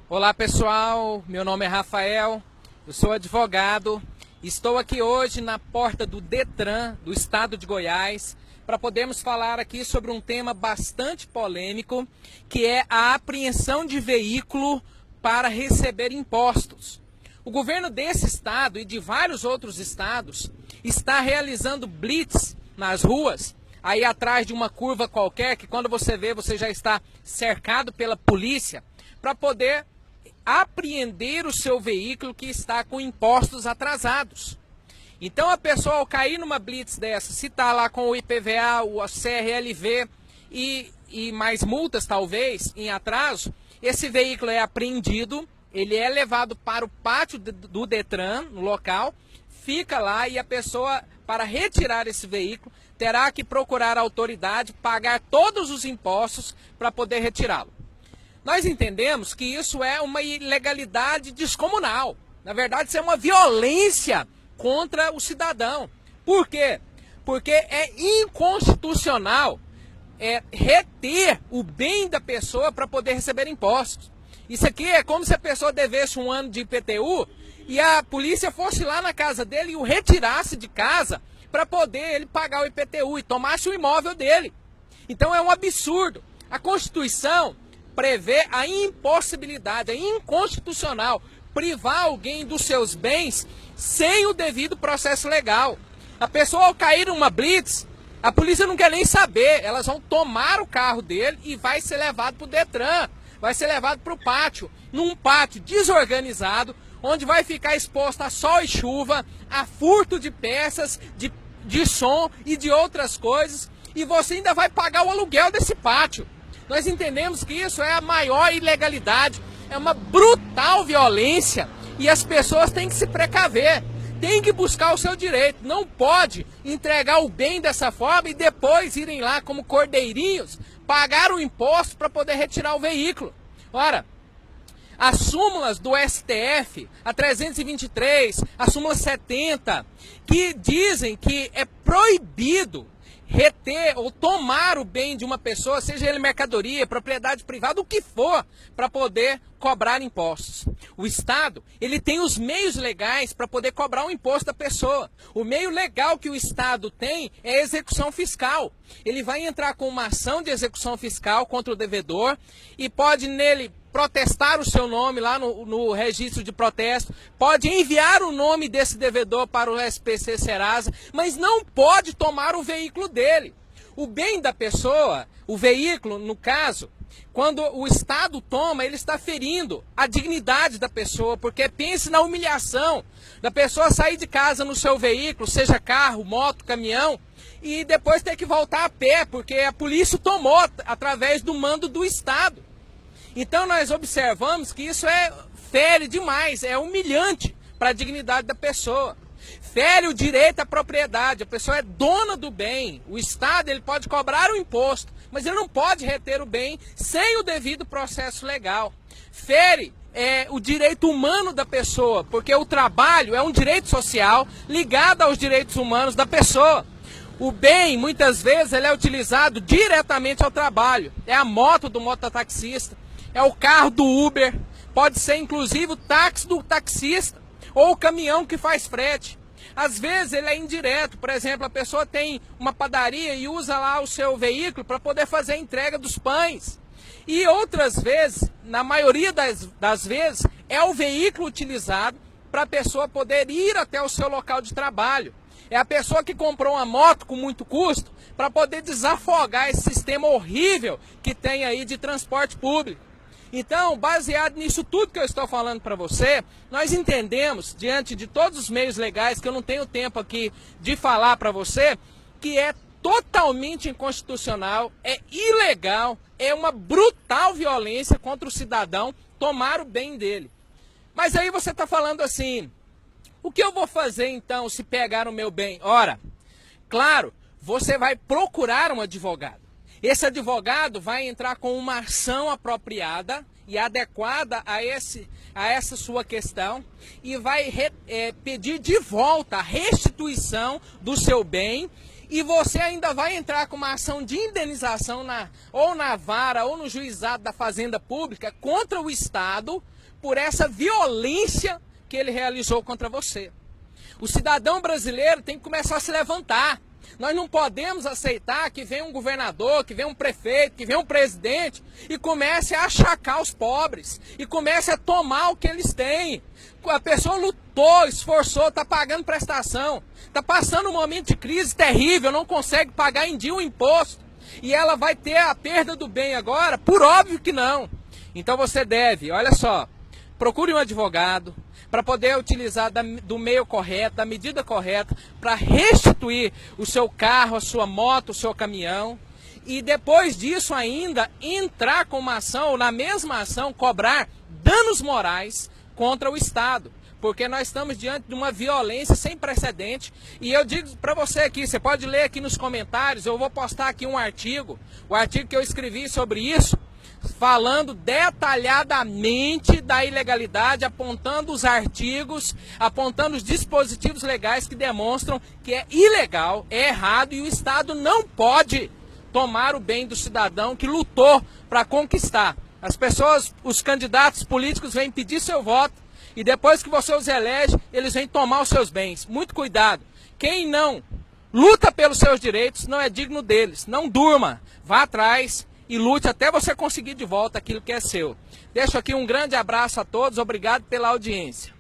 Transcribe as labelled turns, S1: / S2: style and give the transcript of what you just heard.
S1: Olá pessoal, meu nome é Rafael, eu sou advogado, estou aqui hoje na porta do Detran do estado de Goiás para podermos falar aqui sobre um tema bastante polêmico, que é a apreensão de veículo para receber impostos. O governo desse estado e de vários outros estados está realizando blitz nas ruas, aí atrás de uma curva qualquer, que quando você vê, você já está cercado pela polícia, para poder apreender o seu veículo que está com impostos atrasados. Então a pessoa, ao cair numa blitz dessa, se está lá com o IPVA, o CRLV e mais multas talvez em atraso, esse veículo é apreendido, ele é levado para o pátio do Detran, no local, fica lá e a pessoa, para retirar esse veículo, terá que procurar a autoridade, pagar todos os impostos para poder retirá-lo. Nós entendemos que isso é uma ilegalidade descomunal. Na verdade, isso é uma violência contra o cidadão. Por quê? Porque é inconstitucional reter o bem da pessoa para poder receber impostos. Isso aqui é como se a pessoa devesse um ano de IPTU e a polícia fosse lá na casa dele e o retirasse de casa para poder ele pagar o IPTU e tomasse o imóvel dele. Então é um absurdo. A Constituição prevê a impossibilidade, é inconstitucional privar alguém dos seus bens sem o devido processo legal. A pessoa, ao cair numa blitz, a polícia não quer nem saber, elas vão tomar o carro dele e vai ser levado para o Detran, vai ser levado para o pátio, num pátio desorganizado, onde vai ficar exposto a sol e chuva, a furto de peças, de som e de outras coisas, e você ainda vai pagar o aluguel desse pátio. Nós entendemos que isso é a maior ilegalidade, é uma brutal violência e as pessoas têm que se precaver, têm que buscar o seu direito. Não pode entregar o bem dessa forma e depois irem lá como cordeirinhos pagar o imposto para poder retirar o veículo. Ora, as súmulas do STF, a 323, a súmula 70, que dizem que é proibido reter ou tomar o bem de uma pessoa, seja ele mercadoria, propriedade privada, o que for, para poder cobrar impostos. O Estado, ele tem os meios legais para poder cobrar o imposto da pessoa. O meio legal que o Estado tem é a execução fiscal. Ele vai entrar com uma ação de execução fiscal contra o devedor e pode nele protestar o seu nome lá no registro de protesto, pode enviar o nome desse devedor para o SPC Serasa, mas não pode tomar o veículo dele. O bem da pessoa, o veículo, no caso, quando o Estado toma, ele está ferindo a dignidade da pessoa, porque pense na humilhação da pessoa sair de casa no seu veículo, seja carro, moto, caminhão, e depois ter que voltar a pé, porque a polícia tomou através do mando do Estado. Então nós observamos que isso fere demais, é humilhante para a dignidade da pessoa. Fere o direito à propriedade, a pessoa é dona do bem. O Estado ele pode cobrar o imposto, mas ele não pode reter o bem sem o devido processo legal. Fere o direito humano da pessoa, porque o trabalho é um direito social ligado aos direitos humanos da pessoa. O bem, muitas vezes, ele é utilizado diretamente ao trabalho. É a moto do mototaxista. É o carro do Uber, pode ser inclusive o táxi do taxista ou o caminhão que faz frete. Às vezes ele é indireto, por exemplo, a pessoa tem uma padaria e usa lá o seu veículo para poder fazer a entrega dos pães. E outras vezes, na maioria das vezes, é o veículo utilizado para a pessoa poder ir até o seu local de trabalho. É a pessoa que comprou uma moto com muito custo para poder desafogar esse sistema horrível que tem aí de transporte público. Então, baseado nisso tudo que eu estou falando para você, nós entendemos, diante de todos os meios legais, que eu não tenho tempo aqui de falar para você, que é totalmente inconstitucional, é ilegal, é uma brutal violência contra o cidadão tomar o bem dele. Mas aí você está falando assim, o que eu vou fazer então se pegar o meu bem? Ora, claro, você vai procurar um advogado. Esse advogado vai entrar com uma ação apropriada e adequada a essa sua questão e vai pedir de volta a restituição do seu bem e você ainda vai entrar com uma ação de indenização ou na vara ou no juizado da Fazenda Pública contra o Estado por essa violência que ele realizou contra você. O cidadão brasileiro tem que começar a se levantar. Nós não podemos aceitar que venha um governador, que venha um prefeito, que venha um presidente e comece a achacar os pobres e comece a tomar o que eles têm. A pessoa lutou, esforçou, está pagando prestação, está passando um momento de crise terrível, não consegue pagar em dia o imposto e ela vai ter a perda do bem agora? Por óbvio que não. Então você deve, olha só, procure um advogado para poder utilizar do meio correto, da medida correta, para restituir o seu carro, a sua moto, o seu caminhão. E depois disso ainda entrar com uma ação, ou na mesma ação, cobrar danos morais contra o Estado. Porque nós estamos diante de uma violência sem precedente. E eu digo para você aqui, você pode ler aqui nos comentários, eu vou postar aqui um artigo, o artigo que eu escrevi sobre isso, falando detalhadamente da ilegalidade, apontando os artigos, apontando os dispositivos legais que demonstram que é ilegal, é errado e o Estado não pode tomar o bem do cidadão que lutou para conquistar. As pessoas, os candidatos políticos vêm pedir seu voto e depois que você os elege, eles vêm tomar os seus bens. Muito cuidado. Quem não luta pelos seus direitos não é digno deles. Não durma, vá atrás e lute até você conseguir de volta aquilo que é seu. Deixo aqui um grande abraço a todos, obrigado pela audiência.